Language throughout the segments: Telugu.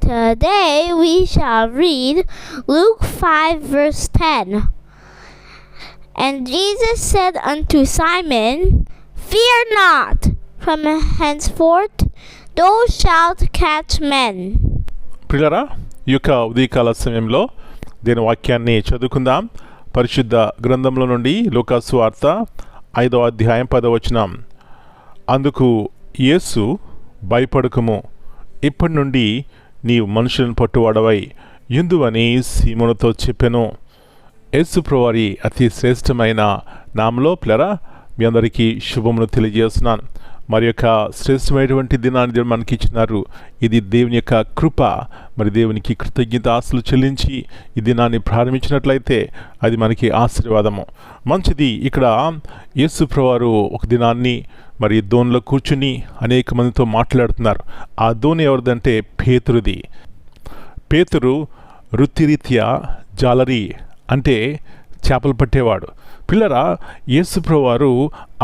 Today we shall read Luke 5 verse 10. And Jesus said unto Simon, Fear not, from henceforth thou shalt catch men. ప్రియులారా, ఈ యొక్క ఉదయకాల సమయంలో దీని వాక్యాన్ని చదువుకుందాం. పరిశుద్ధ గ్రంథంలో నుండి లూకాసు వార్త 5వ అధ్యాయం 10వ వచనం. అందుకు యేసు, భయపడకుము, ఇప్పటి నుండి నీవు మనుషులను పట్టువాడవై యుందువని సీమోనుతో చెప్పెను. యేసు ప్రభువారి అతి శ్రేష్టమైన నామలో ప్లరా మీ అందరికీ శుభమును తెలియజేస్తున్నాను. మరి యొక్క శ్రేష్టమైనటువంటి దినాన్ని దేవుడు మనకి ఇచ్చినారు. ఇది దేవుని యొక్క కృప. మరి దేవునికి కృతజ్ఞతాస్తులు చెల్లించి ఈ దినాన్ని ప్రారంభించినట్లయితే అది మనకి ఆశీర్వాదము. మంచిది. ఇక్కడ యేసు ప్రభువారు ఒక దినాన్ని మరి దోణిలో కూర్చుని అనేక మందితో మాట్లాడుతున్నారు. ఆ దోణి ఎవరిదంటే పేతురుది. పేతురు వృత్తిరీత్యా జాలరీ అంటే చేపలు పట్టేవాడు. పిల్లరా, యేసు ప్రభువారు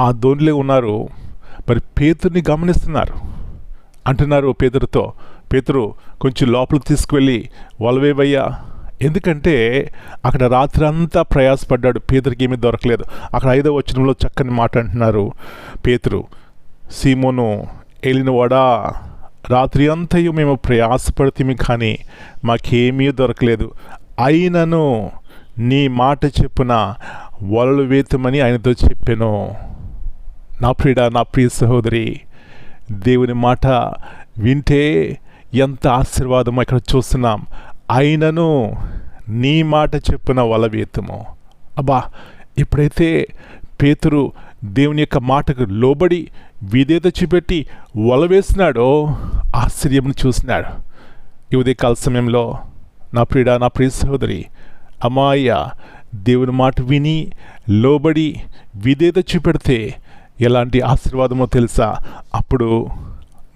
ఆ దోణిలో ఉన్నారు. మరి పేతురుని గమనిస్తున్నారు. అంటున్నారు పేతురుతో, పేతురు కొంచెం లోపలికి తీసుకువెళ్ళి వలవేవయ్యా. ఎందుకంటే అక్కడ రాత్రి అంతా ప్రయాసపడ్డాడు, పేతురికి ఏమీ దొరకలేదు. అక్కడ 5వ వచనంలో చక్కని మాట అంటున్నారు. పేతురు, సీమోను ఏలినవాడా, రాత్రి అంతయు మేము ప్రయాసపడితే కానీ మాకేమీ దొరకలేదు. అయినను నీ మాట చెప్పున వలలు వేతమని ఆయనతో చెప్పాను. నా ప్రియ సహోదరి, దేవుని మాట వింటే ఎంత ఆశీర్వాదమో ఇక్కడ చూస్తున్నాం. అయినను నీ మాట చెప్పున వల వేతము. అబ్బా, ఎప్పుడైతే పేతురు దేవుని యొక్క మాటకు లోబడి విధేయత చూపెట్టి వల వేసినాడో ఆశ్చర్యమును చూసినాడు. ఈ ఉదయకాల సమయంలో నా ప్రియ సహోదరి, అమ్మాయ్య, దేవుని మాట విని లోబడి విధేయత చూపెడితే ఎలాంటి ఆశీర్వాదమో తెలుసా? అప్పుడు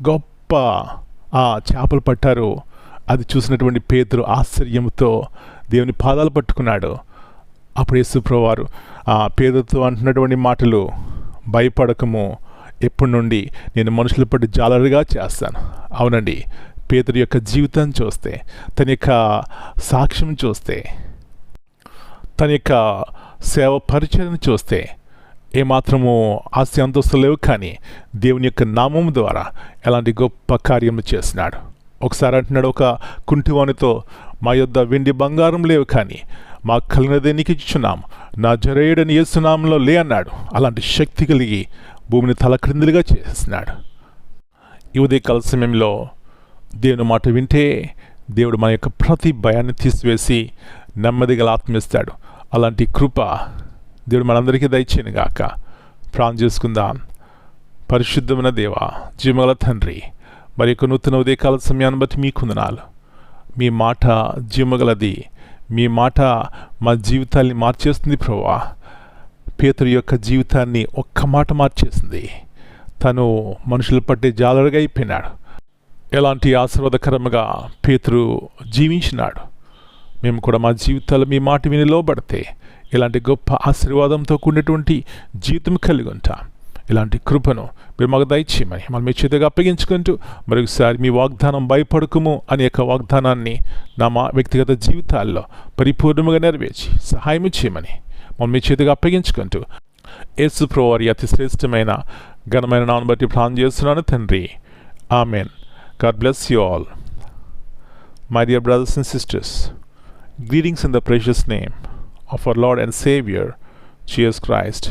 గొప్ప చేపలు పట్టారు. అది చూసినటువంటి పేతురు ఆశ్చర్యంతో దేవుని పాదాలు పట్టుకున్నాడు. అప్పుడు యేసు ప్రభువారు పేతురుతో అంటున్నటువంటి మాటలు, భయపడకము, ఎప్పటి నుండి నేను మనుషుల పట్టు జాలరుగా చేస్తాను. అవునండి, పేతురు యొక్క జీవితం చూస్తే, తన యొక్క సాక్ష్యం చూస్తే, తన యొక్క సేవ పరిచయం చూస్తే ఏమాత్రము ఆస్తి అంతస్తులు లేవు, కానీ దేవుని యొక్క నామం ద్వారా ఎలాంటి గొప్ప కార్యము చేసినాడు. ఒకసారి అంటున్నాడు ఒక కుంటివానితో, మా యొద్ద వెండి బంగారం లేవు, కానీ మా కలిగినదే నీకు ఇచ్చున్నాము, నా జరేయుడని యేసునామంలో లే అన్నాడు. అలాంటి శక్తి కలిగి భూమిని తలక్రిందులుగా చేసినాడు. ఈ ఉదయకాల సమయంలో దేవుని మాట వింటే దేవుడు మన యొక్క ప్రతి భయాన్ని తీసివేసి నెమ్మదిగా ఆత్మిస్తాడు. అలాంటి కృప దేవుడు మనందరికీ దయచేయను గాక. ప్రార్థన చేసుకుందాం. పరిశుద్ధమైన దేవ, జీవగల తండ్రి, మరి యొక్క నూతన ఉదయకాల సమయాన్ని బట్టి మీ వందనాలు. మీ మాట జీవగలది. మీ మాట మా జీవితాన్ని మార్చేస్తుంది ప్రభువా. పేతురు యొక్క జీవితాన్ని ఒక్క మాట మార్చేసింది. తను మనుషులు పట్టే జాలరుగా అయిపోయినాడు. ఎలాంటి ఆశీర్వాదకరంగా పేతురు జీవించినాడు. మేము కూడా మా జీవితాలు మీ మాట విని లోబడితే ఇలాంటి గొప్ప ఆశీర్వాదంతో కూడినటువంటి జీవితం కలిగి ఉంటాం. ఇలాంటి కృపను మీరు మాకు దయచేయమని మనం మీ చేతిగా అప్పగించుకుంటూ మరొకసారి మీ వాగ్దానం, భయపడకుము అనే యొక్క వాగ్దానాన్ని మా వ్యక్తిగత జీవితాల్లో పరిపూర్ణంగా నెరవేర్చి సహాయం చేయమని మనం మీ చేతిగా అప్పగించుకుంటూ యేసు ప్రభువారి అతి శ్రేష్టమైన ఘనమైన నామమును బట్టి ప్రార్థన చేస్తున్నాను తండ్రి. Amen. God bless you all. My dear brothers and sisters, greetings in the precious name of our Lord and Savior, Jesus Christ.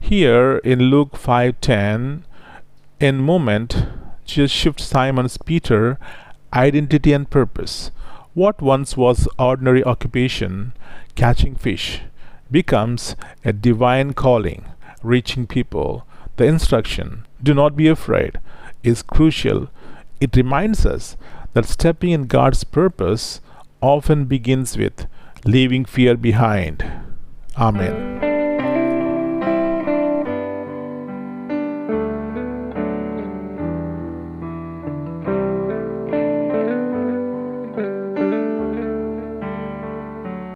Here in Luke 5:10, in moment, Jesus shifts Simon's Peter identity and purpose. What once was ordinary occupation, catching fish, becomes a divine calling, reaching people. The instruction, do not be afraid, is crucial. It reminds us that stepping in God's purpose often begins with leaving fear behind. Amen.